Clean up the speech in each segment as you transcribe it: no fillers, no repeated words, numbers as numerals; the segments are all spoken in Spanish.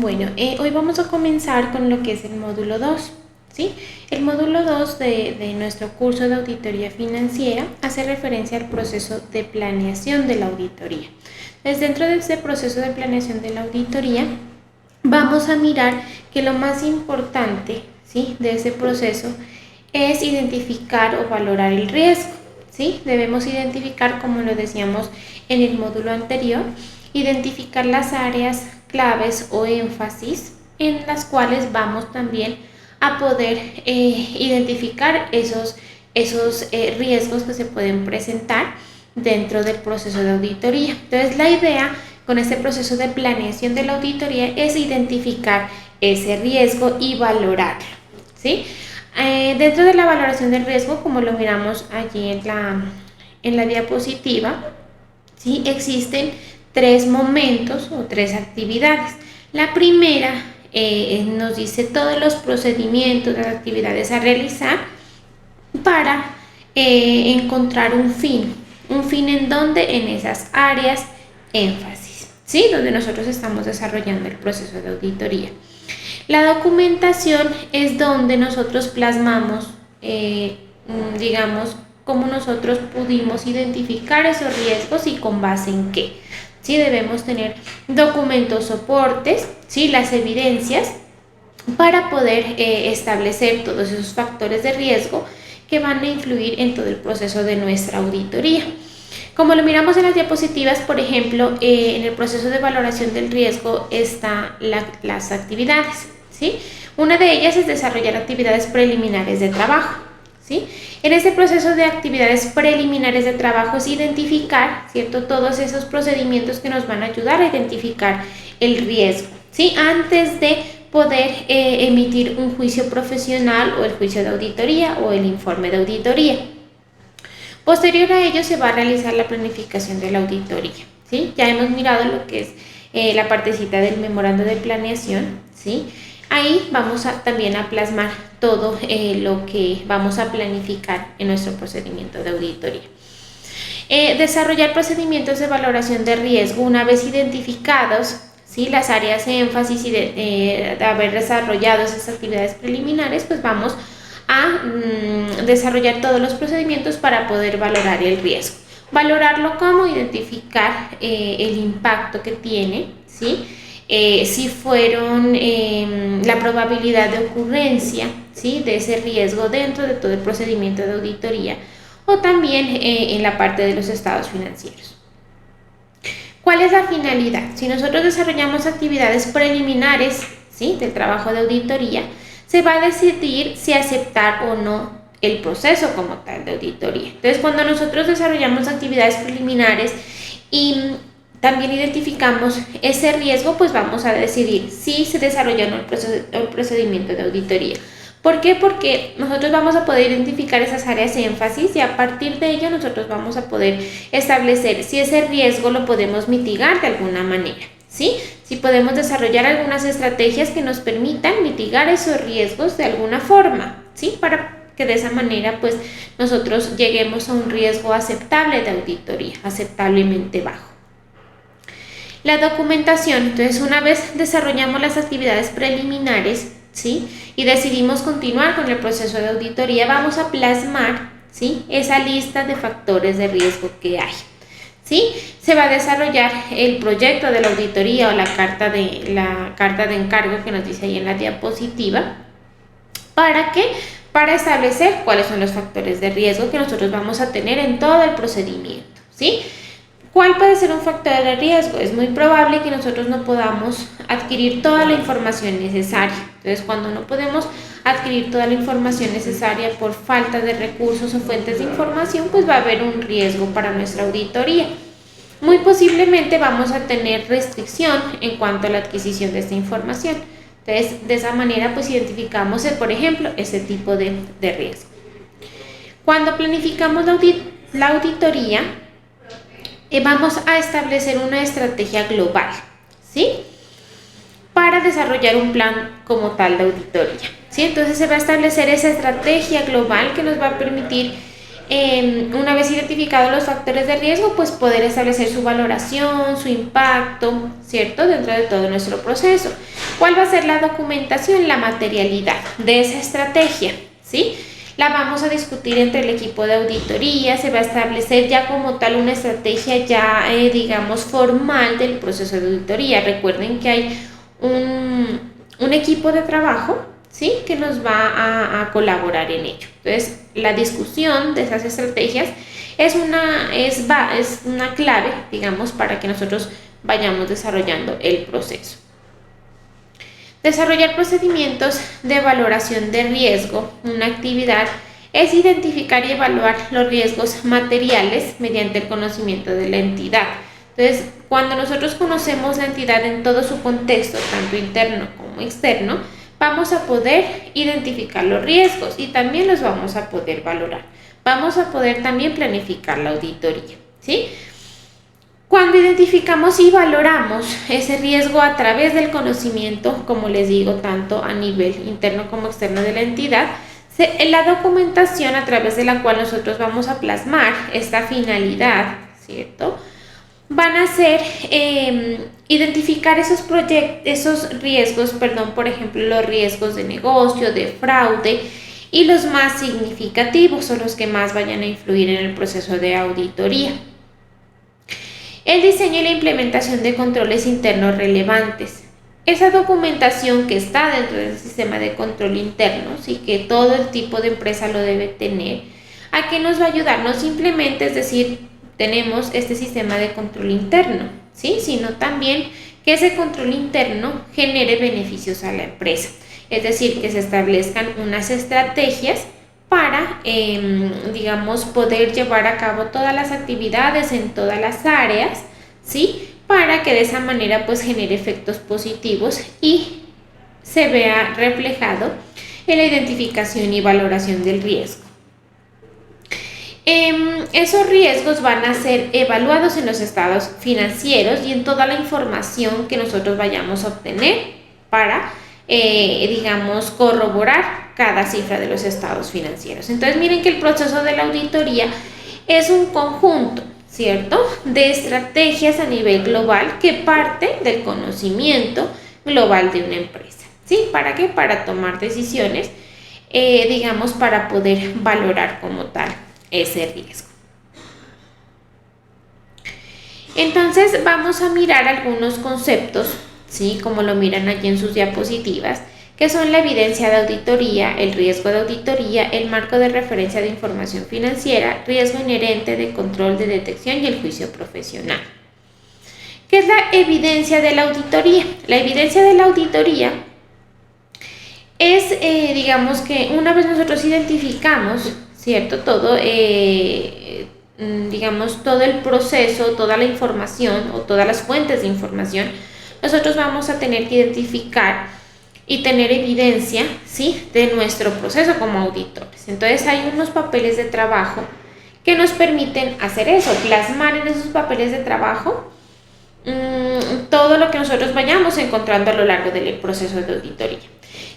Bueno, hoy vamos a comenzar con lo que es el módulo 2, ¿sí? El módulo 2 de nuestro curso de auditoría financiera hace referencia al proceso de planeación de la auditoría. Entonces, dentro de este proceso de planeación de la auditoría, vamos a mirar que lo más importante, ¿sí?, de ese proceso es identificar o valorar el riesgo, ¿sí? Debemos identificar, como lo decíamos en el módulo anterior, identificar las áreas claves o énfasis en las cuales vamos también a poder identificar esos riesgos que se pueden presentar dentro del proceso de auditoría. Entonces, la idea con este proceso de planeación de la auditoría es identificar ese riesgo y valorarlo, ¿sí? Dentro de la valoración del riesgo, como lo miramos allí en la diapositiva, ¿sí?, existen tres momentos o tres actividades. La primera nos dice todos los procedimientos, las actividades a realizar para encontrar un fin en donde, en esas áreas énfasis, ¿sí?, donde nosotros estamos desarrollando el proceso de auditoría. La documentación es donde nosotros plasmamos, digamos, cómo nosotros pudimos identificar esos riesgos y con base en qué. ¿Sí? Debemos tener documentos soportes, ¿sí?, las evidencias para poder establecer todos esos factores de riesgo que van a influir en todo el proceso de nuestra auditoría. Como lo miramos en las diapositivas, por ejemplo, en el proceso de valoración del riesgo están las actividades, ¿sí? Una de ellas es desarrollar actividades preliminares de trabajo, ¿sí? En este proceso de actividades preliminares de trabajo es identificar, ¿cierto?, todos esos procedimientos que nos van a ayudar a identificar el riesgo, ¿sí?, antes de poder emitir un juicio profesional o el juicio de auditoría o el informe de auditoría. Posterior a ello se va a realizar la planificación de la auditoría, ¿sí? Ya hemos mirado lo que es la partecita del memorando de planeación, ¿sí? Ahí vamos también a plasmar todo lo que vamos a planificar en nuestro procedimiento de auditoría. Desarrollar procedimientos de valoración de riesgo una vez identificados, ¿sí?, las áreas de énfasis y de haber desarrollado esas actividades preliminares, pues vamos a desarrollar todos los procedimientos para poder valorar el riesgo. Valorarlo como identificar el impacto que tiene, ¿sí?, si fueron la probabilidad de ocurrencia, ¿sí?, de ese riesgo dentro de todo el procedimiento de auditoría o también en la parte de los estados financieros. ¿Cuál es la finalidad? Si nosotros desarrollamos actividades preliminares, ¿sí?, del trabajo de auditoría, se va a decidir si aceptar o no el proceso como tal de auditoría. Entonces, cuando nosotros desarrollamos actividades preliminares y también identificamos ese riesgo, pues vamos a decidir si se desarrolla o no el procedimiento de auditoría. ¿Por qué? Porque nosotros vamos a poder identificar esas áreas de énfasis y a partir de ello nosotros vamos a poder establecer si ese riesgo lo podemos mitigar de alguna manera, ¿sí? Si podemos desarrollar algunas estrategias que nos permitan mitigar esos riesgos de alguna forma, ¿sí?, para que de esa manera pues nosotros lleguemos a un riesgo aceptable de auditoría, aceptablemente bajo. La documentación, entonces una vez desarrollamos las actividades preliminares, ¿sí?, y decidimos continuar con el proceso de auditoría, vamos a plasmar, ¿sí?, esa lista de factores de riesgo que hay, ¿sí? Se va a desarrollar el proyecto de la auditoría o la carta de encargo que nos dice ahí en la diapositiva. ¿Para qué? Para establecer cuáles son los factores de riesgo que nosotros vamos a tener en todo el procedimiento, ¿sí? ¿Cuál puede ser un factor de riesgo? Es muy probable que nosotros no podamos adquirir toda la información necesaria. Entonces, cuando no podemos adquirir toda la información necesaria por falta de recursos o fuentes de información, pues va a haber un riesgo para nuestra auditoría. Muy posiblemente vamos a tener restricción en cuanto a la adquisición de esta información. Entonces, de esa manera, pues identificamos, por ejemplo, ese tipo de riesgo. Cuando planificamos la auditoría, vamos a establecer una estrategia global, ¿sí?, para desarrollar un plan como tal de auditoría, ¿sí? Entonces se va a establecer esa estrategia global que nos va a permitir, una vez identificados los factores de riesgo, pues poder establecer su valoración, su impacto, ¿cierto?, dentro de todo nuestro proceso. ¿Cuál va a ser la documentación? La materialidad de esa estrategia, ¿sí? La vamos a discutir entre el equipo de auditoría, se va a establecer ya como tal una estrategia ya, digamos, formal del proceso de auditoría. Recuerden que hay un equipo de trabajo, ¿sí?, que nos va a colaborar en ello. Entonces, la discusión de esas estrategias es una clave, digamos, para que nosotros vayamos desarrollando el proceso. Desarrollar procedimientos de valoración de riesgo. Una actividad es identificar y evaluar los riesgos materiales mediante el conocimiento de la entidad. Entonces, cuando nosotros conocemos la entidad en todo su contexto, tanto interno como externo, vamos a poder identificar los riesgos y también los vamos a poder valorar. Vamos a poder también planificar la auditoría, ¿sí? Cuando identificamos y valoramos ese riesgo a través del conocimiento, como les digo, tanto a nivel interno como externo de la entidad, la documentación a través de la cual nosotros vamos a plasmar esta finalidad, ¿cierto?, van a ser identificar esos riesgos, por ejemplo, los riesgos de negocio, de fraude, y los más significativos son los que más vayan a influir en el proceso de auditoría. El diseño y la implementación de controles internos relevantes. Esa documentación que está dentro del sistema de control interno, sí, que todo el tipo de empresa lo debe tener, ¿a qué nos va a ayudar? No simplemente es decir, tenemos este sistema de control interno, ¿sí?, sino también que ese control interno genere beneficios a la empresa. Es decir, que se establezcan unas estrategias para, digamos, poder llevar a cabo todas las actividades en todas las áreas, ¿sí?, para que de esa manera pues genere efectos positivos y se vea reflejado en la identificación y valoración del riesgo. Esos riesgos van a ser evaluados en los estados financieros y en toda la información que nosotros vayamos a obtener para, digamos, corroborar cada cifra de los estados financieros. Entonces, miren que el proceso de la auditoría es un conjunto, ¿cierto?, de estrategias a nivel global que parte del conocimiento global de una empresa, ¿sí? ¿Para qué? Para tomar decisiones, digamos, para poder valorar como tal ese riesgo. Entonces, vamos a mirar algunos conceptos, ¿sí?, como lo miran allí en sus diapositivas, que son la evidencia de auditoría, el riesgo de auditoría, el marco de referencia de información financiera, riesgo inherente, de control, de detección y el juicio profesional. ¿Qué es la evidencia de la auditoría? La evidencia de la auditoría es, digamos, que una vez nosotros identificamos, ¿cierto?, todo, digamos, todo el proceso, toda la información o todas las fuentes de información, nosotros vamos a tener que identificar y tener evidencia, ¿sí?, de nuestro proceso como auditores. Entonces hay unos papeles de trabajo que nos permiten hacer eso, plasmar en esos papeles de trabajo todo lo que nosotros vayamos encontrando a lo largo del proceso de auditoría.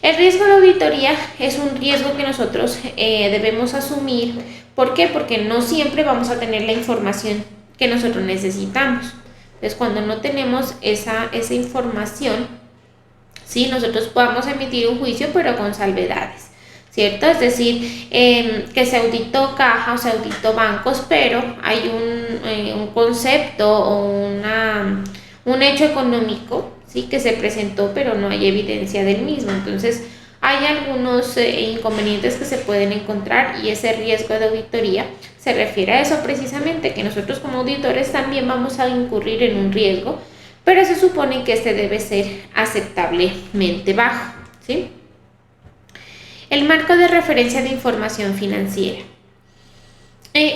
El riesgo de auditoría es un riesgo que nosotros debemos asumir. ¿Por qué? Porque no siempre vamos a tener la información que nosotros necesitamos. Entonces, cuando no tenemos esa información, ¿sí?, nosotros podamos emitir un juicio, pero con salvedades, ¿cierto? Es decir, que se auditó caja o se auditó bancos, pero hay un concepto o un hecho económico, ¿sí?, que se presentó, pero no hay evidencia del mismo. Entonces, hay algunos inconvenientes que se pueden encontrar y ese riesgo de auditoría se refiere a eso precisamente, que nosotros como auditores también vamos a incurrir en un riesgo, pero se supone que este debe ser aceptablemente bajo, ¿sí? El marco de referencia de información financiera.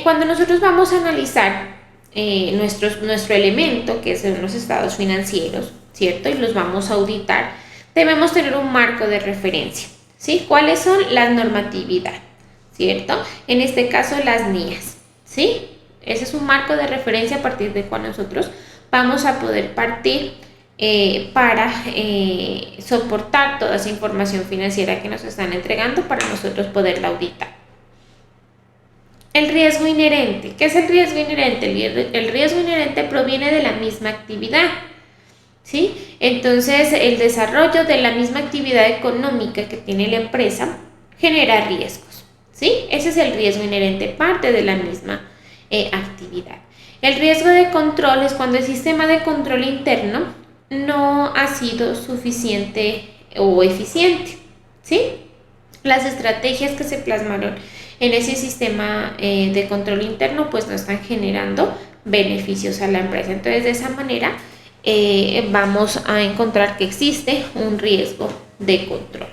Cuando nosotros vamos a analizar nuestro elemento, que son los estados financieros, ¿cierto?, y los vamos a auditar, debemos tener un marco de referencia, ¿sí? ¿Cuáles son? Las normatividad, ¿cierto? En este caso, las NIAs, ¿sí? Ese es un marco de referencia a partir del cual nosotros vamos a poder partir para soportar toda esa información financiera que nos están entregando para nosotros poderla auditar. El riesgo inherente. ¿Qué es el riesgo inherente? El riesgo inherente proviene de la misma actividad. ¿sí? Entonces, el desarrollo de la misma actividad económica que tiene la empresa genera riesgos, ¿sí? Ese es el riesgo inherente, parte de la misma actividad. El riesgo de control es cuando el sistema de control interno no ha sido suficiente o eficiente, ¿sí? Las estrategias que se plasmaron en ese sistema de control interno pues no están generando beneficios a la empresa. Entonces, de esa manera vamos a encontrar que existe un riesgo de control.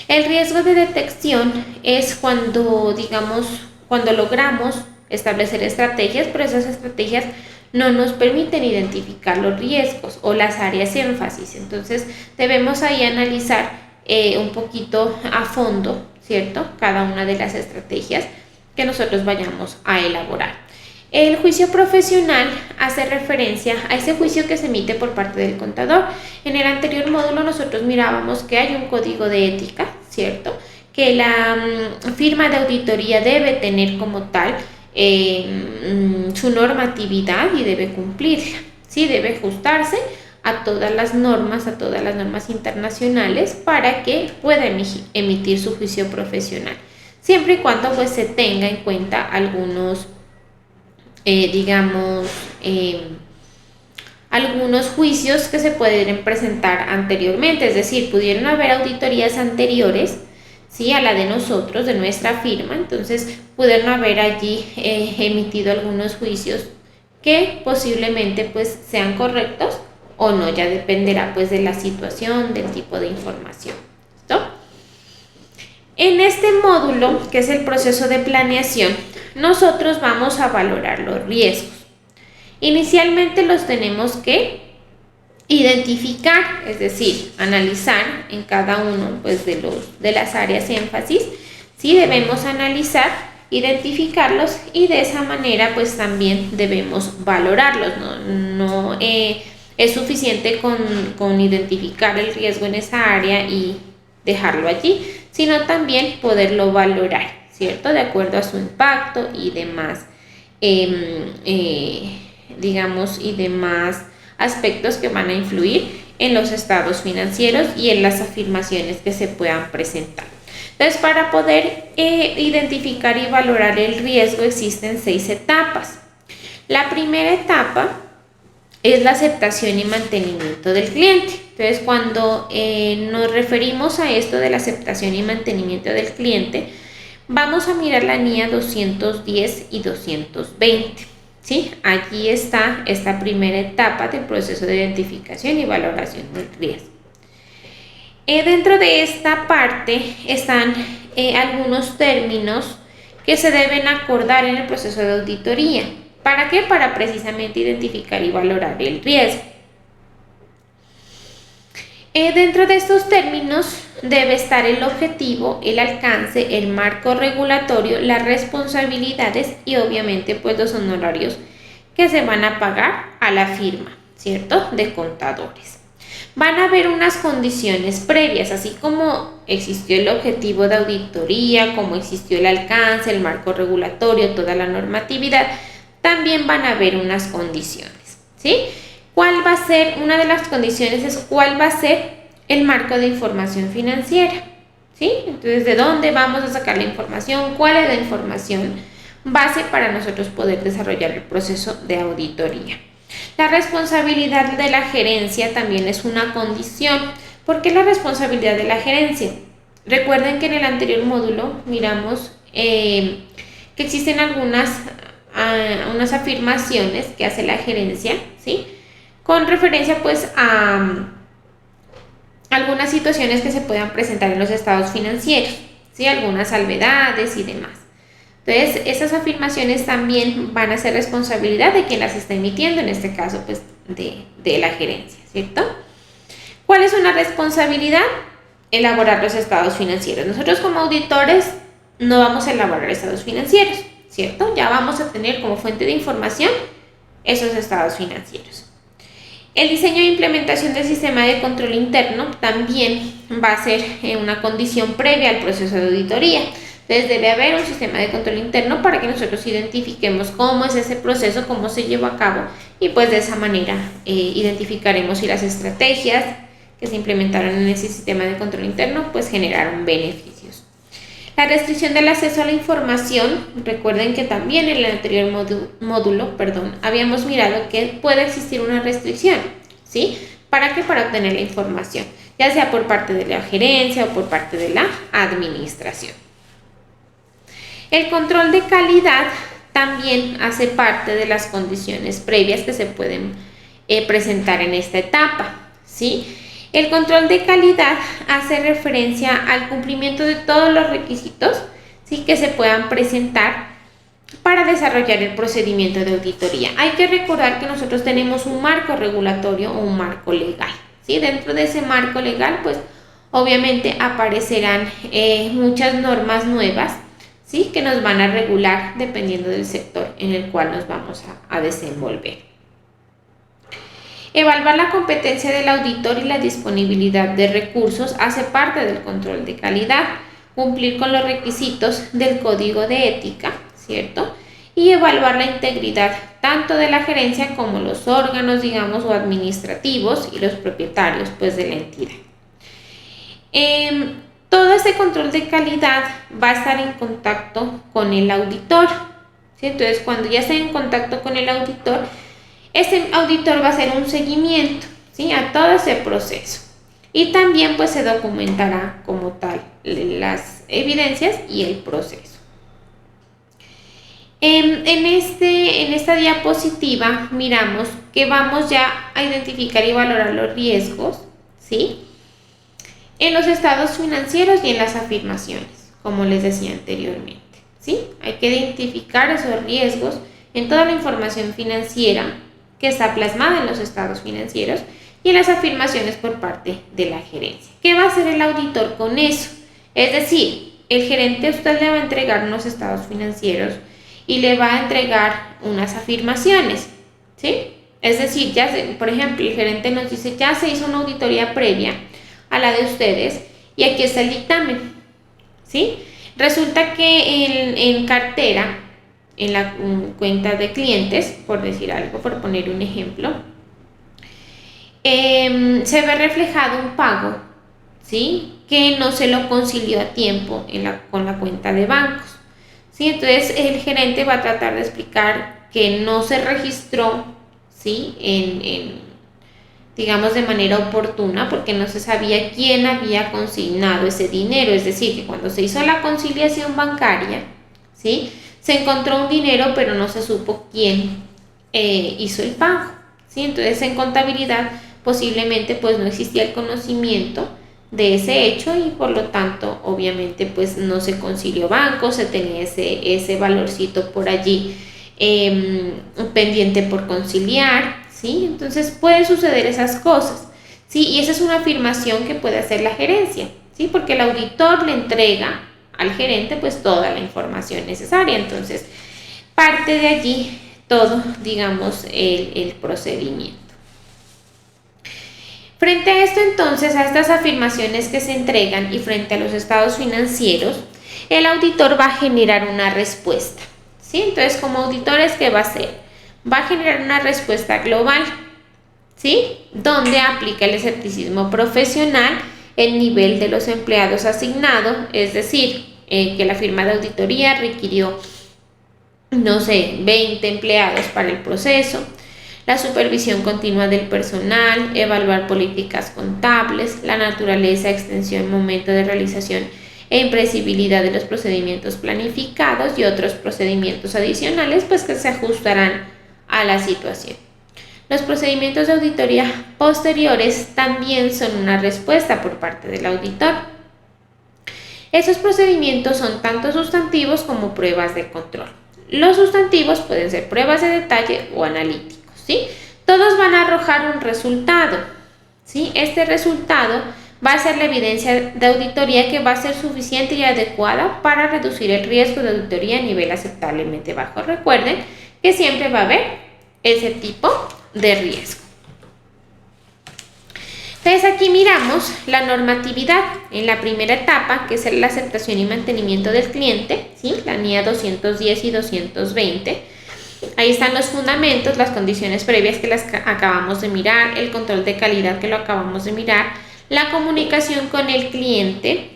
El riesgo de detección es cuando, digamos, cuando logramos establecer estrategias, pero esas estrategias no nos permiten identificar los riesgos o las áreas de énfasis. Entonces, debemos ahí analizar un poquito a fondo, ¿cierto? Cada una de las estrategias que nosotros vayamos a elaborar. El juicio profesional hace referencia a ese juicio que se emite por parte del contador. En el anterior módulo nosotros mirábamos que hay un código de ética, ¿cierto? Que la firma de auditoría debe tener como tal su normatividad y debe cumplirla, ¿sí? Debe ajustarse a todas las normas internacionales para que pueda emitir su juicio profesional, siempre y cuando pues se tenga en cuenta algunos algunos juicios que se pueden presentar anteriormente, es decir, pudieron haber auditorías anteriores, ¿sí? A la de nosotros, de nuestra firma, entonces pudieron haber allí emitido algunos juicios que posiblemente pues sean correctos o no, ya dependerá pues de la situación, del tipo de información. ¿Listo? En este módulo, que es el proceso de planeación, nosotros vamos a valorar los riesgos. Inicialmente los tenemos que identificar, es decir, analizar en cada uno pues, de las áreas de énfasis. Sí, debemos analizar, identificarlos y de esa manera pues también debemos valorarlos. No es suficiente con identificar el riesgo en esa área y dejarlo allí, sino también poderlo valorar, ¿cierto? De acuerdo a su impacto y demás, y demás aspectos que van a influir en los estados financieros y en las afirmaciones que se puedan presentar. Entonces, para poder identificar y valorar el riesgo existen 6 etapas. La primera etapa es la aceptación y mantenimiento del cliente. Entonces, cuando nos referimos a esto de la aceptación y mantenimiento del cliente, vamos a mirar la NIA 210 y 220. ¿Sí? Allí está esta primera etapa del proceso de identificación y valoración del riesgo. Dentro de esta parte están algunos términos que se deben acordar en el proceso de auditoría. ¿Para qué? Para precisamente identificar y valorar el riesgo. Dentro de estos términos debe estar el objetivo, el alcance, el marco regulatorio, las responsabilidades y obviamente pues los honorarios que se van a pagar a la firma, ¿cierto? De contadores. Van a haber unas condiciones previas, así como existió el objetivo de auditoría, como existió el alcance, el marco regulatorio, toda la normatividad, también van a haber unas condiciones, ¿sí? ¿Cuál va a ser? Una de las condiciones es cuál va a ser el marco de información financiera, ¿sí? Entonces, ¿de dónde vamos a sacar la información? ¿Cuál es la información base para nosotros poder desarrollar el proceso de auditoría? La responsabilidad de la gerencia también es una condición. ¿Por qué la responsabilidad de la gerencia? Recuerden que en el anterior módulo miramos que existen unas afirmaciones que hace la gerencia, ¿sí? Con referencia pues a algunas situaciones que se puedan presentar en los estados financieros, ¿sí? Algunas salvedades y demás. Entonces, esas afirmaciones también van a ser responsabilidad de quien las está emitiendo, en este caso, pues, de la gerencia, ¿cierto? ¿Cuál es una responsabilidad? Elaborar los estados financieros. Nosotros como auditores no vamos a elaborar estados financieros, ¿cierto? Ya vamos a tener como fuente de información esos estados financieros. El diseño e implementación del sistema de control interno también va a ser una condición previa al proceso de auditoría. Entonces debe haber un sistema de control interno para que nosotros identifiquemos cómo es ese proceso, cómo se llevó a cabo y pues de esa manera identificaremos si las estrategias que se implementaron en ese sistema de control interno pues generaron beneficios. La restricción del acceso a la información, recuerden que también en el anterior módulo, habíamos mirado que puede existir una restricción, ¿sí? ¿Para qué? Para obtener la información, ya sea por parte de la gerencia o por parte de la administración. El control de calidad también hace parte de las condiciones previas que se pueden presentar en esta etapa, ¿sí? El control de calidad hace referencia al cumplimiento de todos los requisitos, ¿sí?, que se puedan presentar para desarrollar el procedimiento de auditoría. Hay que recordar que nosotros tenemos un marco regulatorio o un marco legal, ¿sí? Dentro de ese marco legal, pues obviamente aparecerán muchas normas nuevas, ¿sí?, que nos van a regular dependiendo del sector en el cual nos vamos a desenvolver. Evaluar la competencia del auditor y la disponibilidad de recursos hace parte del control de calidad. Cumplir con los requisitos del código de ética, ¿cierto? Y evaluar la integridad tanto de la gerencia como los órganos, digamos, o administrativos y los propietarios, pues, de la entidad. Todo este control de calidad va a estar en contacto con el auditor, ¿sí? Entonces, cuando ya esté en contacto con el auditor, este auditor va a hacer un seguimiento, ¿sí?, a todo ese proceso y también pues se documentará como tal las evidencias y el proceso. En esta diapositiva miramos que vamos ya a identificar y valorar los riesgos, ¿sí?, en los estados financieros y en las afirmaciones, como les decía anteriormente, ¿sí? Hay que identificar esos riesgos en toda la información financiera que está plasmada en los estados financieros y en las afirmaciones por parte de la gerencia. ¿Qué va a hacer el auditor con eso? Es decir, el gerente a usted le va a entregar unos estados financieros y le va a entregar unas afirmaciones, ¿sí? Es decir, por ejemplo, el gerente nos dice, ya se hizo una auditoría previa a la de ustedes y aquí está el dictamen, ¿sí? Resulta que en cartera, en la cuenta de clientes, por decir algo, por poner un ejemplo, se ve reflejado un pago, ¿sí?, que no se lo concilió a tiempo con la cuenta de bancos, ¿sí? Entonces el gerente va a tratar de explicar que no se registró, ¿sí?, digamos de manera oportuna porque no se sabía quién había consignado ese dinero, es decir, que cuando se hizo la conciliación bancaria, ¿sí?, se encontró un dinero, pero no se supo quién hizo el pago, ¿sí? Entonces, en contabilidad posiblemente pues no existía el conocimiento de ese hecho y por lo tanto, obviamente, pues no se concilió banco, se tenía ese valorcito por allí pendiente por conciliar, ¿sí? Entonces, pueden suceder esas cosas, ¿sí? Y esa es una afirmación que puede hacer la gerencia, ¿sí? Porque el auditor le entrega al gerente pues toda la información necesaria. Entonces parte de allí todo, digamos, el procedimiento. Frente a esto, entonces, a estas afirmaciones que se entregan y frente a los estados financieros, el auditor va a generar una respuesta, ¿sí? Entonces, como auditores, ¿qué va a hacer? Va a generar una respuesta global, ¿sí?, donde aplica el escepticismo profesional, el nivel de los empleados asignado, es decir, que la firma de auditoría requirió, no sé, 20 empleados para el proceso, la supervisión continua del personal, evaluar políticas contables, la naturaleza, extensión, momento de realización e imprevisibilidad de los procedimientos planificados y otros procedimientos adicionales, pues que se ajustarán a la situación. Los procedimientos de auditoría posteriores también son una respuesta por parte del auditor. Esos procedimientos son tanto sustantivos como pruebas de control. Los sustantivos pueden ser pruebas de detalle o analíticos, ¿sí? Todos van a arrojar un resultado, ¿sí? Este resultado va a ser la evidencia de auditoría que va a ser suficiente y adecuada para reducir el riesgo de auditoría a nivel aceptablemente bajo. Recuerden que siempre va a haber ese tipo de riesgo. Entonces aquí miramos la normatividad en la primera etapa, que es la aceptación y mantenimiento del cliente, ¿sí? La NIA 210 y 220. Ahí están los fundamentos, las condiciones previas que las acabamos de mirar, el control de calidad que lo acabamos de mirar, la comunicación con el cliente,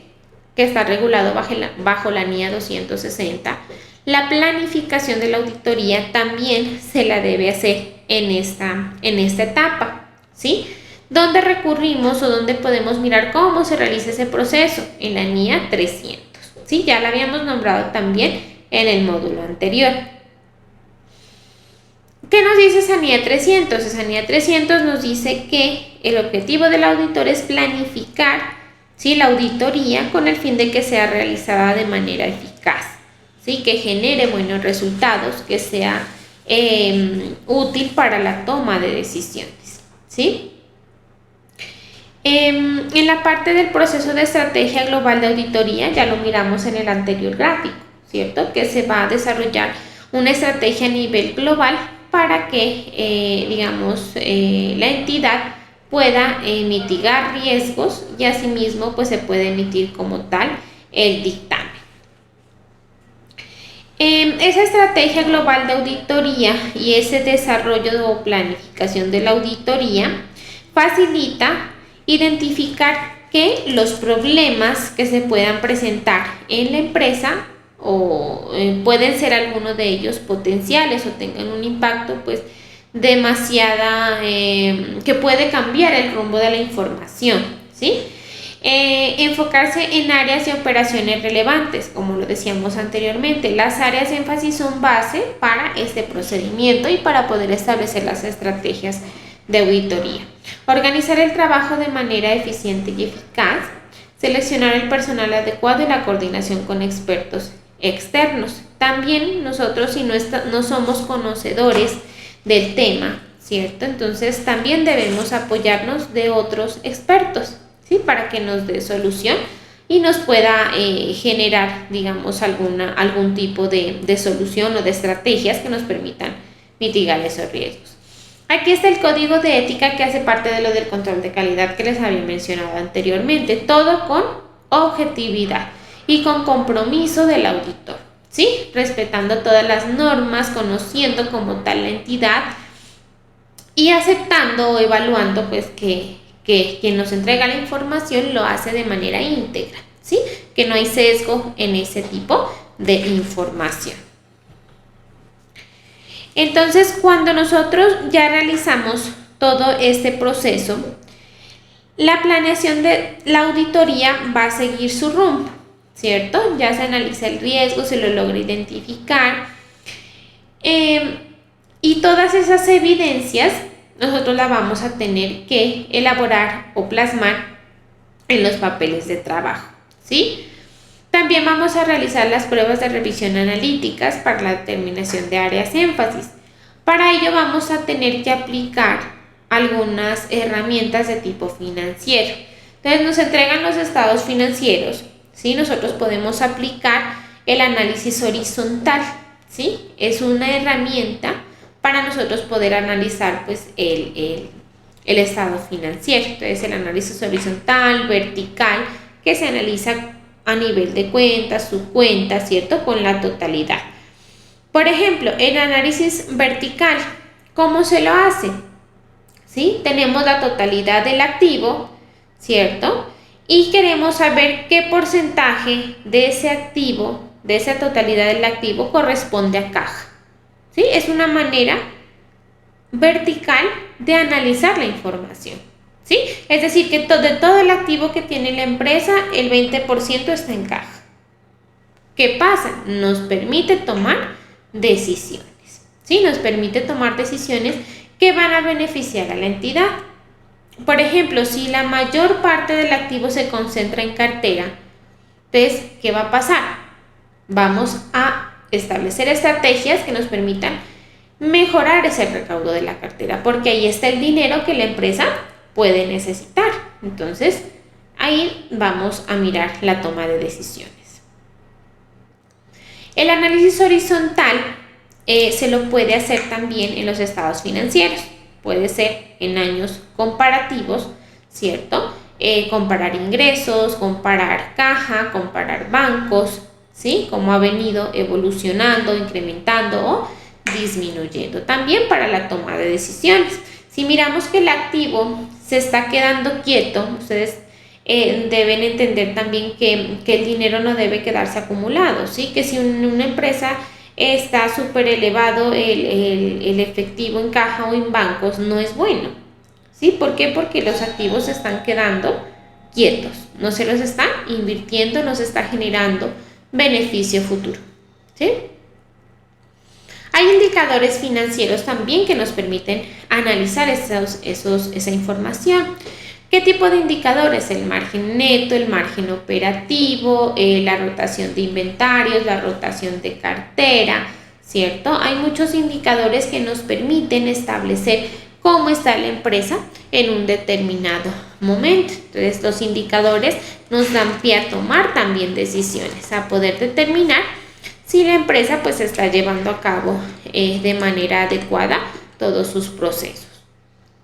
que está regulado bajo la NIA 260. La planificación de la auditoría también se la debe hacer en esta etapa, ¿sí? ¿Dónde recurrimos o dónde podemos mirar cómo se realiza ese proceso? En la NIA 300, ¿sí? Ya la habíamos nombrado también en el módulo anterior. ¿Qué nos dice esa NIA 300? Esa NIA 300 nos dice que el objetivo del auditor es planificar, ¿sí?, la auditoría con el fin de que sea realizada de manera eficaz, ¿sí?, que genere buenos resultados, que sea útil para la toma de decisiones, ¿sí? En la parte del proceso de estrategia global de auditoría, ya lo miramos en el anterior gráfico, ¿cierto? Que se va a desarrollar una estrategia a nivel global para que, la entidad pueda mitigar riesgos y asimismo pues se puede emitir como tal el dictamen. Esa estrategia global de auditoría y ese desarrollo o planificación de la auditoría facilita identificar que los problemas que se puedan presentar en la empresa o pueden ser algunos de ellos potenciales o tengan un impacto pues que puede cambiar el rumbo de la información, ¿sí? Enfocarse en áreas de operaciones relevantes, como lo decíamos anteriormente. Las áreas de énfasis son base para este procedimiento y para poder establecer las estrategias de auditoría. Organizar el trabajo de manera eficiente y eficaz, seleccionar el personal adecuado y la coordinación con expertos externos. También nosotros, si no somos conocedores del tema, ¿cierto? Entonces también debemos apoyarnos de otros expertos, ¿sí?, para que nos dé solución y nos pueda generar, digamos, algún tipo de solución o de estrategias que nos permitan mitigar esos riesgos. Aquí está el código de ética que hace parte de lo del control de calidad que les había mencionado anteriormente, todo con objetividad y con compromiso del auditor, ¿sí?, respetando todas las normas, conociendo como tal la entidad y aceptando o evaluando pues que quien nos entrega la información lo hace de manera íntegra, ¿sí?, que no hay sesgo en ese tipo de información. Entonces, cuando nosotros ya realizamos todo este proceso, la planeación de la auditoría va a seguir su rumbo, ¿cierto? Ya se analiza el riesgo, se lo logra identificar y todas esas evidencias nosotros las vamos a tener que elaborar o plasmar en los papeles de trabajo, ¿sí? También vamos a realizar las pruebas de revisión analíticas para la determinación de áreas énfasis. Para ello vamos a tener que aplicar algunas herramientas de tipo financiero. Entonces nos entregan los estados financieros, ¿sí? Nosotros podemos aplicar el análisis horizontal, ¿sí? Es una herramienta para nosotros poder analizar pues el estado financiero. Entonces el análisis horizontal, vertical, que se analiza a nivel de cuentas, subcuentas, ¿cierto?, con la totalidad. Por ejemplo, el análisis vertical, ¿cómo se lo hace? ¿Sí? Tenemos la totalidad del activo, ¿cierto? Y queremos saber qué porcentaje de ese activo, de esa totalidad del activo, corresponde a caja, ¿sí? Es una manera vertical de analizar la información, ¿sí? Es decir, que de todo el activo que tiene la empresa, el 20% está en caja. ¿Qué pasa? Nos permite tomar decisiones, ¿sí? Nos permite tomar decisiones que van a beneficiar a la entidad. Por ejemplo, si la mayor parte del activo se concentra en cartera, entonces, ¿qué va a pasar? Vamos a establecer estrategias que nos permitan mejorar ese recaudo de la cartera, porque ahí está el dinero que la empresa puede necesitar. Entonces, ahí vamos a mirar la toma de decisiones. El análisis horizontal se lo puede hacer también en los estados financieros. Puede ser en años comparativos ¿cierto? Comparar ingresos, comparar caja, comparar bancos, ¿sí? Cómo ha venido evolucionando, incrementando o disminuyendo. También para la toma de decisiones. Si miramos que el activo se está quedando quieto, ustedes deben entender también que el dinero no debe quedarse acumulado, ¿sí? Que si una empresa está súper elevado el efectivo en caja o en bancos, no es bueno, ¿sí? ¿Por qué? Porque los activos se están quedando quietos, no se los están invirtiendo, no se está generando beneficio futuro, ¿sí? Hay indicadores financieros también que nos permiten analizar esa información. ¿Qué tipo de indicadores? El margen neto, el margen operativo, la rotación de inventarios, la rotación de cartera, ¿cierto? Hay muchos indicadores que nos permiten establecer cómo está la empresa en un determinado momento. Entonces, los indicadores nos dan pie a tomar también decisiones, a poder determinar si la empresa pues está llevando a cabo de manera adecuada todos sus procesos.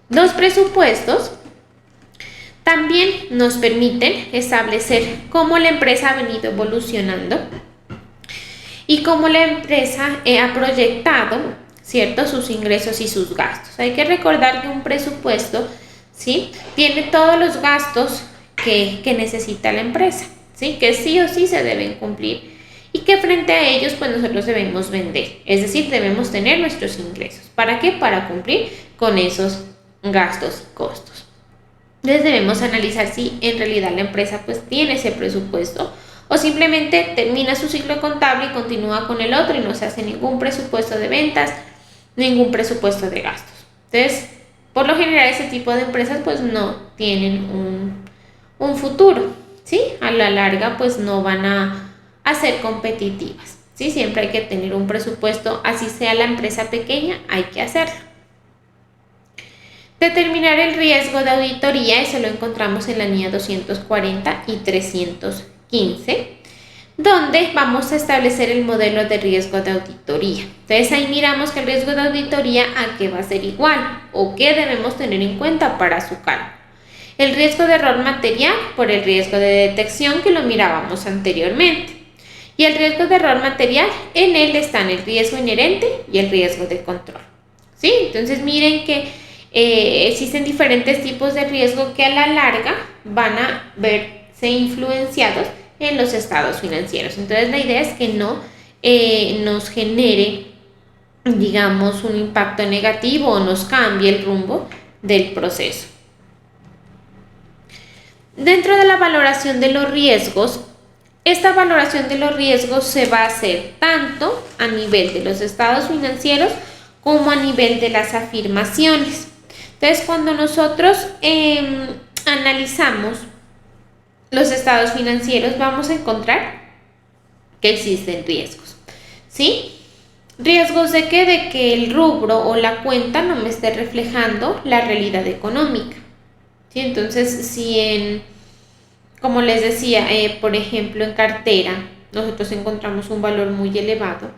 Los presupuestos también nos permiten establecer cómo la empresa ha venido evolucionando y cómo la empresa ha proyectado, ¿cierto?, sus ingresos y sus gastos. Hay que recordar que un presupuesto, ¿sí?, tiene todos los gastos que necesita la empresa, ¿sí?, que sí o sí se deben cumplir y que frente a ellos pues nosotros debemos vender, es decir, debemos tener nuestros ingresos. ¿Para qué? Para cumplir con esos gastos y costos. Entonces debemos analizar si en realidad la empresa pues tiene ese presupuesto o simplemente termina su ciclo contable y continúa con el otro y no se hace ningún presupuesto de ventas, ningún presupuesto de gastos. Entonces, por lo general ese tipo de empresas pues no tienen un futuro, ¿sí? A la larga pues no van a ser competitivas, ¿sí? Siempre hay que tener un presupuesto, así sea la empresa pequeña, hay que hacerlo. Determinar el riesgo de auditoría, eso lo encontramos en la NIA 240 y 315, donde vamos a establecer el modelo de riesgo de auditoría. Entonces ahí miramos que el riesgo de auditoría a qué va a ser igual o qué debemos tener en cuenta para su cálculo. El riesgo de error material por el riesgo de detección que lo mirábamos anteriormente. Y el riesgo de error material, en él están el riesgo inherente y el riesgo de control, ¿sí? Entonces miren que existen diferentes tipos de riesgo que a la larga van a verse influenciados en los estados financieros. Entonces la idea es que no nos genere, digamos, un impacto negativo o nos cambie el rumbo del proceso. Dentro de la valoración de los riesgos, esta valoración de los riesgos se va a hacer tanto a nivel de los estados financieros como a nivel de las afirmaciones. Entonces, cuando nosotros analizamos los estados financieros, vamos a encontrar que existen riesgos, ¿sí? ¿Riesgos de qué? De que el rubro o la cuenta no me esté reflejando la realidad económica, ¿sí? Entonces, si como les decía, por ejemplo, en cartera, nosotros encontramos un valor muy elevado,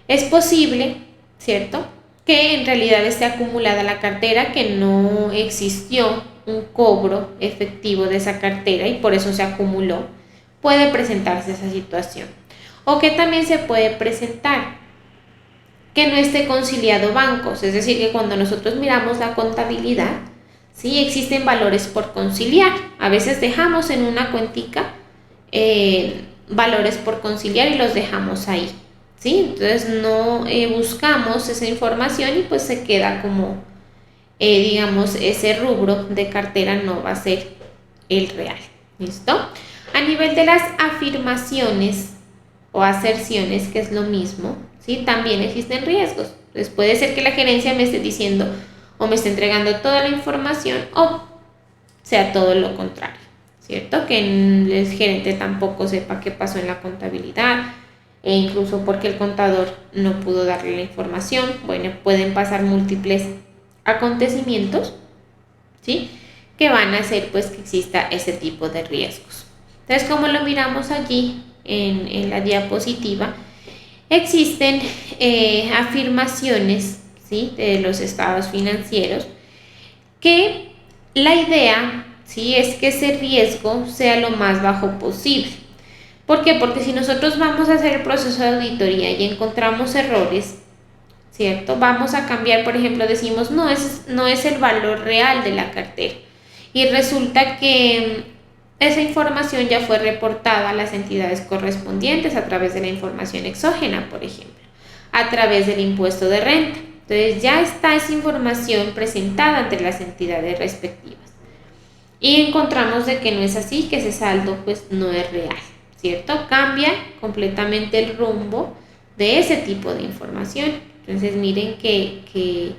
es posible, ¿cierto?, que en realidad esté acumulada la cartera, que no existió un cobro efectivo de esa cartera y por eso se acumuló. Puede presentarse esa situación. O que también se puede presentar que no esté conciliado bancos, es decir, que cuando nosotros miramos la contabilidad, sí existen valores por conciliar. A veces dejamos en una cuentica valores por conciliar y los dejamos ahí, ¿sí? Entonces no buscamos esa información y pues se queda como, digamos, ese rubro de cartera no va a ser el real, ¿listo? A nivel de las afirmaciones o aserciones, que es lo mismo, ¿sí? También existen riesgos. Entonces puede ser que la gerencia me esté diciendo o me esté entregando toda la información o sea todo lo contrario, ¿cierto? Que el gerente tampoco sepa qué pasó en la contabilidad e incluso porque el contador no pudo darle la información. Bueno, pueden pasar múltiples acontecimientos, ¿sí?, que van a hacer pues que exista ese tipo de riesgos. Entonces, como lo miramos allí en la diapositiva, existen afirmaciones, ¿sí?, de los estados financieros, que la idea ¿sí? Es que ese riesgo sea lo más bajo posible. ¿Por qué? Porque si nosotros vamos a hacer el proceso de auditoría y encontramos errores, ¿cierto? Vamos a cambiar, por ejemplo, decimos, no es el valor real de la cartera. Y resulta que esa información ya fue reportada a las entidades correspondientes a través de la información exógena, por ejemplo, a través del impuesto de renta. Entonces ya está esa información presentada ante las entidades respectivas. Y encontramos de que no es así, que ese saldo pues no es real, ¿cierto? Cambia completamente el rumbo de ese tipo de información. Entonces miren que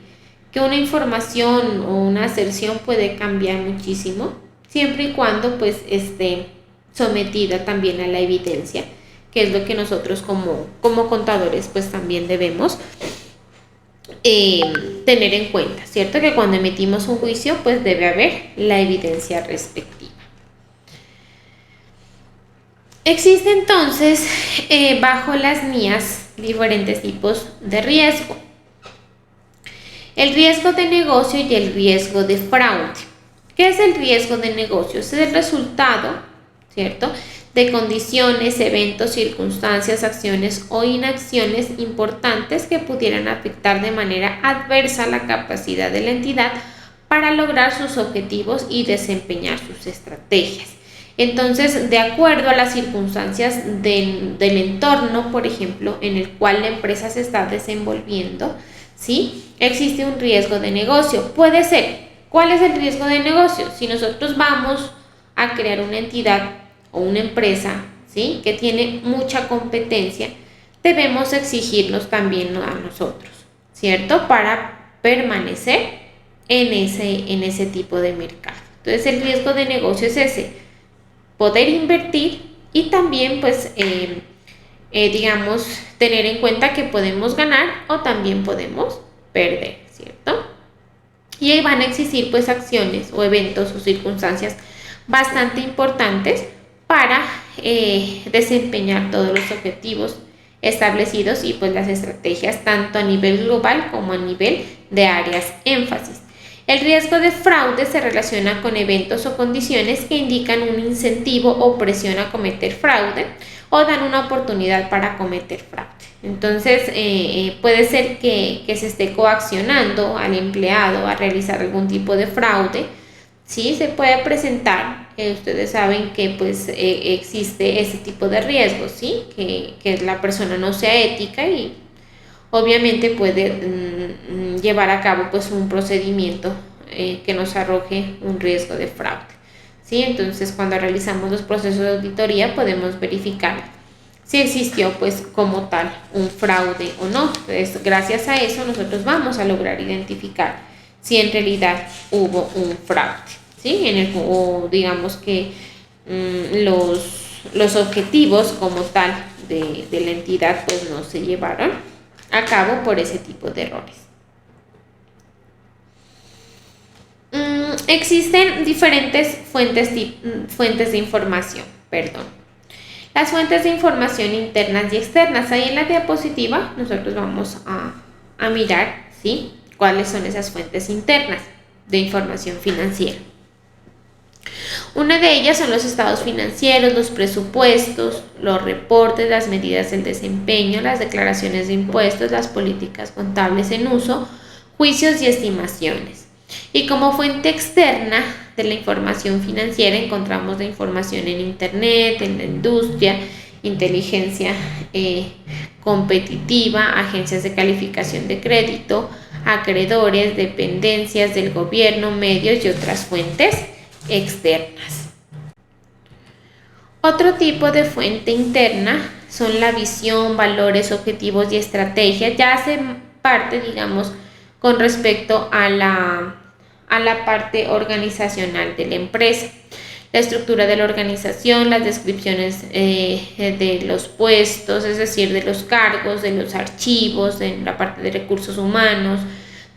una información o una aserción puede cambiar muchísimo, siempre y cuando pues esté sometida también a la evidencia, que es lo que nosotros como contadores pues también debemos tener en cuenta, ¿cierto? Que cuando emitimos un juicio pues debe haber la evidencia respectiva. Existe entonces bajo las NIAS diferentes tipos de riesgo. El riesgo de negocio y el riesgo de fraude. ¿Qué es el riesgo de negocio? Es el resultado, ¿cierto?, de condiciones, eventos, circunstancias, acciones o inacciones importantes que pudieran afectar de manera adversa la capacidad de la entidad para lograr sus objetivos y desempeñar sus estrategias. Entonces, de acuerdo a las circunstancias del entorno, por ejemplo, en el cual la empresa se está desenvolviendo, ¿sí?, existe un riesgo de negocio. Puede ser, ¿cuál es el riesgo de negocio? Si nosotros vamos a crear una entidad o una empresa, ¿sí?, que tiene mucha competencia, debemos exigirnos también a nosotros, ¿cierto?, para permanecer en ese tipo de mercado. Entonces, el riesgo de negocio es ese, poder invertir y también, pues, digamos, tener en cuenta que podemos ganar o también podemos perder, ¿cierto? Y ahí van a existir, pues, acciones o eventos o circunstancias bastante importantes para desempeñar todos los objetivos establecidos y pues las estrategias tanto a nivel global como a nivel de áreas énfasis. El riesgo de fraude se relaciona con eventos o condiciones que indican un incentivo o presión a cometer fraude o dan una oportunidad para cometer fraude. Entonces, puede ser que se esté coaccionando al empleado a realizar algún tipo de fraude. Sí, se puede presentar. Ustedes saben que pues existe ese tipo de riesgos, ¿sí? Que la persona no sea ética y obviamente puede llevar a cabo pues un procedimiento que nos arroje un riesgo de fraude, ¿sí? Entonces, cuando realizamos los procesos de auditoría podemos verificar si existió pues como tal un fraude o no. Entonces, gracias a eso nosotros vamos a lograr identificar si en realidad hubo un fraude, ¿sí? O digamos que los objetivos como tal de la entidad pues no se llevaron a cabo por ese tipo de errores. Existen diferentes fuentes de información, Las fuentes de información internas y externas. Ahí en la diapositiva nosotros vamos a mirar, ¿sí?, cuáles son esas fuentes internas de información financiera. Una de ellas son los estados financieros, los presupuestos, los reportes, las medidas del desempeño, las declaraciones de impuestos, las políticas contables en uso, juicios y estimaciones. Y como fuente externa de la información financiera encontramos la información en Internet, en la industria, inteligencia competitiva, agencias de calificación de crédito, acreedores, dependencias del gobierno, medios y otras fuentes externas. Otro tipo de fuente interna son la visión, valores, objetivos y estrategias. Ya hacen parte, digamos, con respecto a la parte organizacional de la empresa. La estructura de la organización, las descripciones de los puestos, es decir, de los cargos, de los archivos, de la parte de recursos humanos,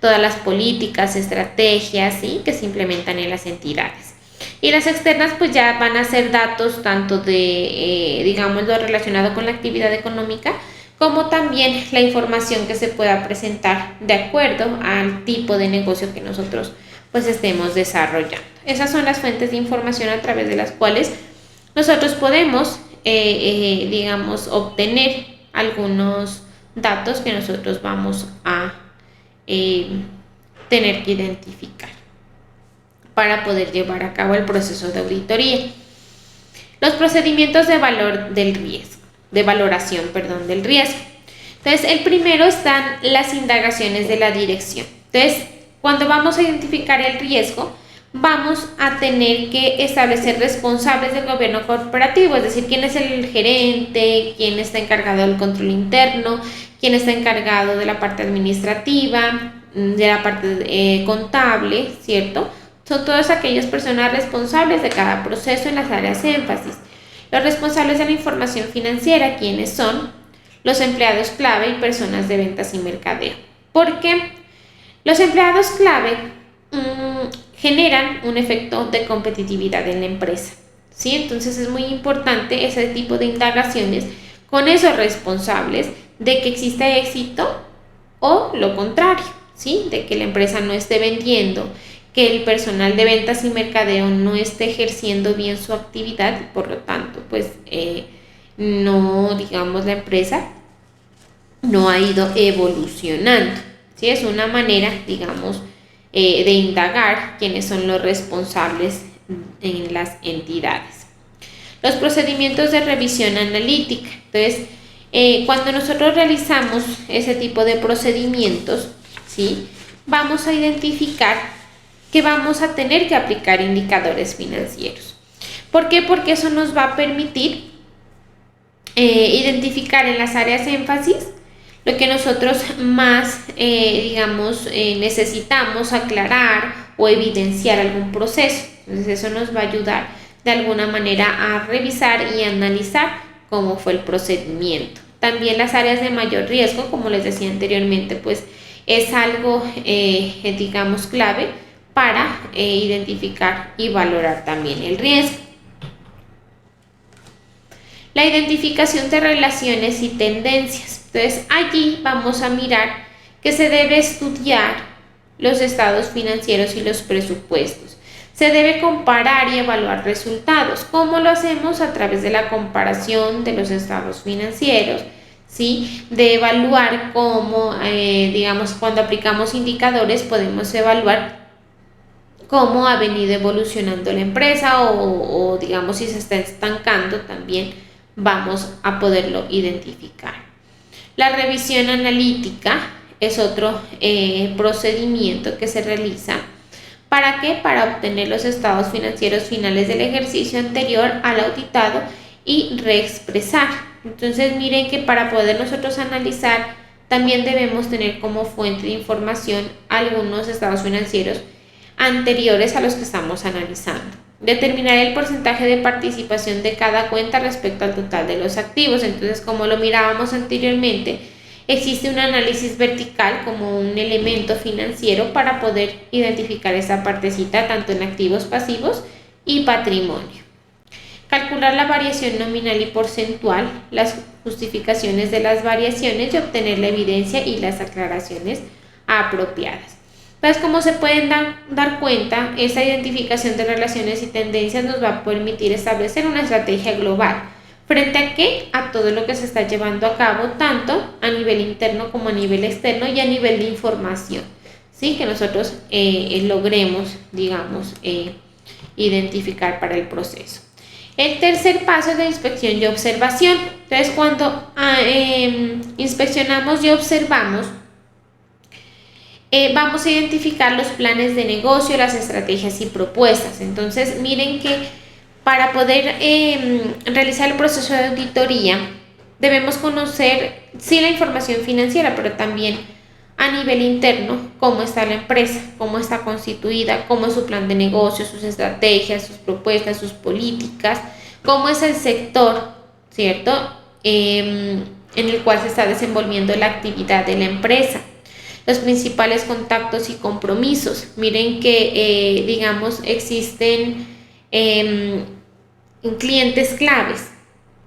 todas las políticas, estrategias, ¿sí?, que se implementan en las entidades. Y las externas pues ya van a ser datos tanto de, digamos, lo relacionado con la actividad económica, como también la información que se pueda presentar de acuerdo al tipo de negocio que nosotros pues estemos desarrollando. Esas son las fuentes de información a través de las cuales nosotros podemos, digamos, obtener algunos datos que nosotros vamos a tener que identificar para poder llevar a cabo el proceso de auditoría. Los procedimientos de valoración del riesgo. Entonces, el primero están las indagaciones de la dirección. Entonces, cuando vamos a identificar el riesgo, vamos a tener que establecer responsables del gobierno corporativo, es decir, quién es el gerente, quién está encargado del control interno, quién está encargado de la parte administrativa, de la parte contable, ¿cierto? Son todas aquellas personas responsables de cada proceso en las áreas de énfasis. Los responsables de la información financiera, ¿quiénes son? Los empleados clave y personas de ventas y mercadeo. ¿Por qué? Los empleados clave generan un efecto de competitividad en la empresa, ¿sí? Entonces es muy importante ese tipo de indagaciones con esos responsables de que exista éxito o lo contrario, ¿sí? De que la empresa no esté vendiendo, que el personal de ventas y mercadeo no esté ejerciendo bien su actividad y por lo tanto, pues no, digamos, la empresa no ha ido evolucionando, ¿sí? Es una manera, digamos, de indagar quiénes son los responsables en las entidades. Los procedimientos de revisión analítica. Entonces, cuando nosotros realizamos ese tipo de procedimientos, ¿sí? Vamos a identificar que vamos a tener que aplicar indicadores financieros. ¿Por qué? Porque eso nos va a permitir identificar en las áreas de énfasis lo que nosotros más, necesitamos aclarar o evidenciar algún proceso. Entonces eso nos va a ayudar de alguna manera a revisar y analizar cómo fue el procedimiento. También las áreas de mayor riesgo, como les decía anteriormente, pues es algo, digamos, clave para identificar y valorar también el riesgo. La identificación de relaciones y tendencias. Entonces, allí vamos a mirar que se debe estudiar los estados financieros y los presupuestos. Se debe comparar y evaluar resultados. ¿Cómo lo hacemos? A través de la comparación de los estados financieros, ¿sí? De evaluar cómo, cuando aplicamos indicadores podemos evaluar cómo ha venido evolucionando la empresa o digamos, si se está estancando también vamos a poderlo identificar. La revisión analítica es otro procedimiento que se realiza. ¿Para qué? Para obtener los estados financieros finales del ejercicio anterior al auditado y reexpresar. Entonces miren que para poder nosotros analizar también debemos tener como fuente de información algunos estados financieros anteriores a los que estamos analizando. Determinar el porcentaje de participación de cada cuenta respecto al total de los activos. Entonces, como lo mirábamos anteriormente, existe un análisis vertical como un elemento financiero para poder identificar esa partecita tanto en activos pasivos y patrimonio. Calcular la variación nominal y porcentual, las justificaciones de las variaciones y obtener la evidencia y las aclaraciones apropiadas. Entonces, como se pueden dar cuenta, esa identificación de relaciones y tendencias nos va a permitir establecer una estrategia global. ¿Frente a qué? A todo lo que se está llevando a cabo, tanto a nivel interno como a nivel externo y a nivel de información, ¿sí? Que nosotros logremos, digamos, identificar para el proceso. El tercer paso es la inspección y observación. Entonces, cuando inspeccionamos y observamos, vamos a identificar los planes de negocio, las estrategias y propuestas. Entonces, miren que para poder realizar el proceso de auditoría, debemos conocer, sí, la información financiera, pero también a nivel interno, cómo está la empresa, cómo está constituida, cómo es su plan de negocio, sus estrategias, sus propuestas, sus políticas, cómo es el sector, ¿cierto? En el cual se está desenvolviendo la actividad de la empresa. Los principales contactos y compromisos. Miren que, existen clientes claves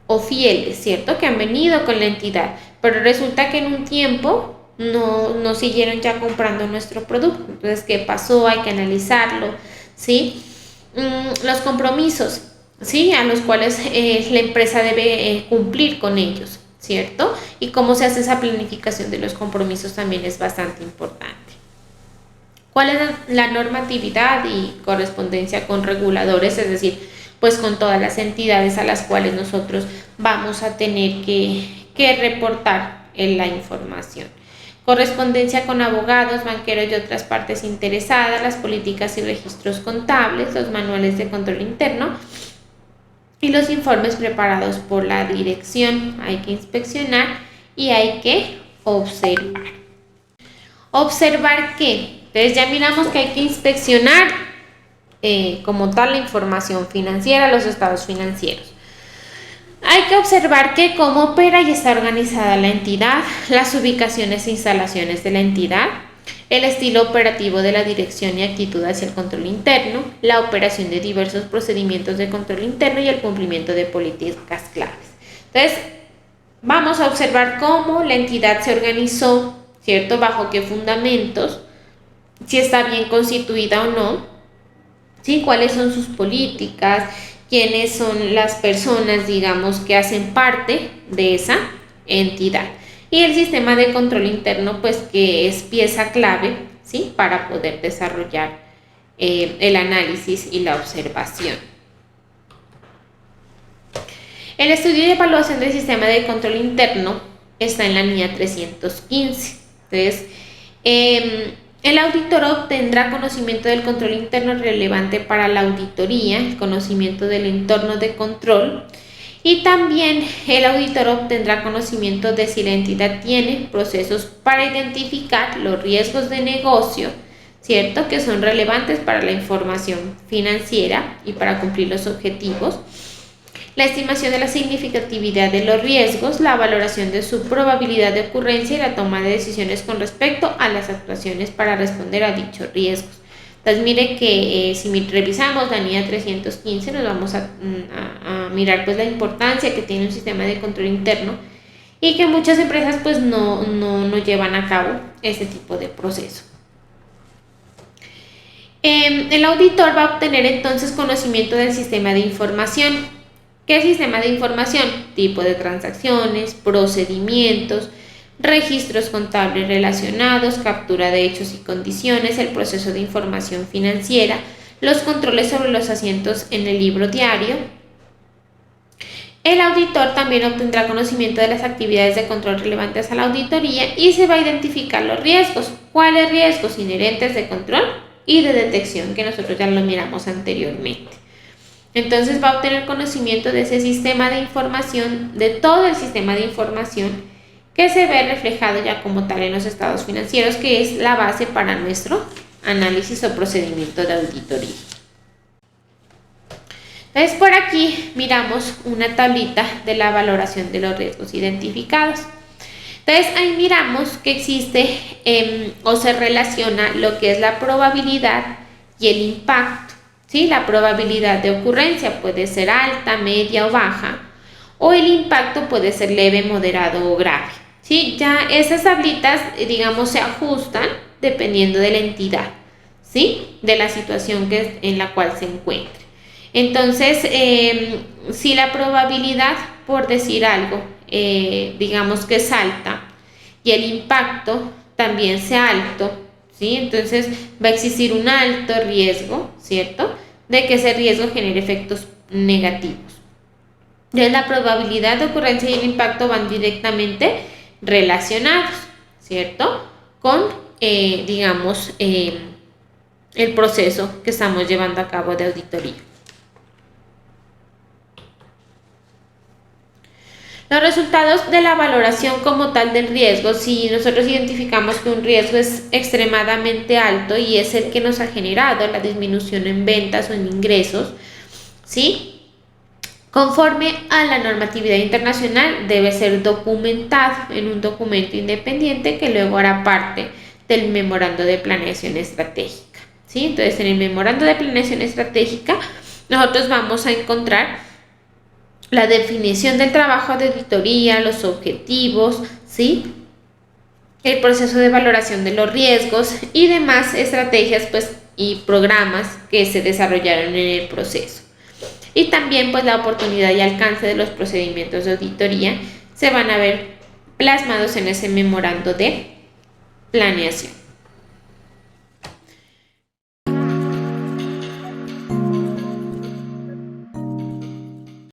o fieles, ¿cierto? Que han venido con la entidad, pero resulta que en un tiempo no siguieron ya comprando nuestro producto. Entonces, ¿qué pasó? Hay que analizarlo, ¿sí? Los compromisos, ¿sí? A los cuales la empresa debe cumplir con ellos, ¿cierto? Y cómo se hace esa planificación de los compromisos también es bastante importante. ¿Cuál es la normatividad y correspondencia con reguladores? Es decir, pues con todas las entidades a las cuales nosotros vamos a tener que reportar en la información. Correspondencia con abogados, banqueros y otras partes interesadas, las políticas y registros contables, los manuales de control interno y los informes preparados por la dirección. Hay que inspeccionar y hay que observar. ¿Observar qué? Entonces ya miramos que hay que inspeccionar como tal la información financiera, los estados financieros. Hay que observar que cómo opera y está organizada la entidad, las ubicaciones e instalaciones de la entidad, el estilo operativo de la dirección y actitud hacia el control interno, la operación de diversos procedimientos de control interno y el cumplimiento de políticas claves. Entonces, vamos a observar cómo la entidad se organizó, ¿cierto? Bajo qué fundamentos, si está bien constituida o no, ¿sí? Cuáles son sus políticas, quiénes son las personas, digamos, que hacen parte de esa entidad. Y el sistema de control interno, pues que es pieza clave, ¿sí? Para poder desarrollar el análisis y la observación. El estudio y evaluación del sistema de control interno está en la NIA 315. Entonces, el auditor obtendrá conocimiento del control interno relevante para la auditoría, el conocimiento del entorno de control, y también el auditor obtendrá conocimiento de si la entidad tiene procesos para identificar los riesgos de negocio, ¿cierto? Que son relevantes para la información financiera y para cumplir los objetivos. La estimación de la significatividad de los riesgos, la valoración de su probabilidad de ocurrencia y la toma de decisiones con respecto a las actuaciones para responder a dichos riesgos. Entonces, mire que si revisamos la NIA 315, nos vamos a mirar pues la importancia que tiene un sistema de control interno y que muchas empresas pues no llevan a cabo este tipo de proceso. El auditor va a obtener entonces conocimiento del sistema de información. ¿Qué sistema de información? Tipo de transacciones, procedimientos, registros contables relacionados, captura de hechos y condiciones, el proceso de información financiera, los controles sobre los asientos en el libro diario. El auditor también obtendrá conocimiento de las actividades de control relevantes a la auditoría y se va a identificar los riesgos. ¿Cuáles riesgos? Inherentes de control y de detección, que nosotros ya lo miramos anteriormente. Entonces va a obtener conocimiento de ese sistema de información, de todo el sistema de información que se ve reflejado ya como tal en los estados financieros, que es la base para nuestro análisis o procedimiento de auditoría. Entonces por aquí miramos una tablita de la valoración de los riesgos identificados. Entonces ahí miramos que existe o se relaciona lo que es la probabilidad y el impacto. ¿Sí? La probabilidad de ocurrencia puede ser alta, media o baja, o el impacto puede ser leve, moderado o grave. ¿Sí? Ya esas tablitas, digamos, se ajustan dependiendo de la entidad, ¿sí? De la situación en la cual se encuentre. Entonces, si la probabilidad, por decir algo, digamos que es alta y el impacto también sea alto, ¿sí? Entonces va a existir un alto riesgo, ¿cierto?, de que ese riesgo genere efectos negativos. Entonces la probabilidad de ocurrencia y el impacto van directamente relacionados, ¿cierto?, con, digamos, el proceso que estamos llevando a cabo de auditoría. Los resultados de la valoración como tal del riesgo, si nosotros identificamos que un riesgo es extremadamente alto y es el que nos ha generado la disminución en ventas o en ingresos, ¿sí? Conforme a la normatividad internacional debe ser documentado en un documento independiente que luego hará parte del memorando de planeación estratégica, ¿sí? Entonces en el memorando de planeación estratégica nosotros vamos a encontrar la definición del trabajo de auditoría, los objetivos, ¿sí?, el proceso de valoración de los riesgos y demás estrategias y programas que se desarrollaron en el proceso. Y también la oportunidad y alcance de los procedimientos de auditoría se van a ver plasmados en ese memorando de planeación.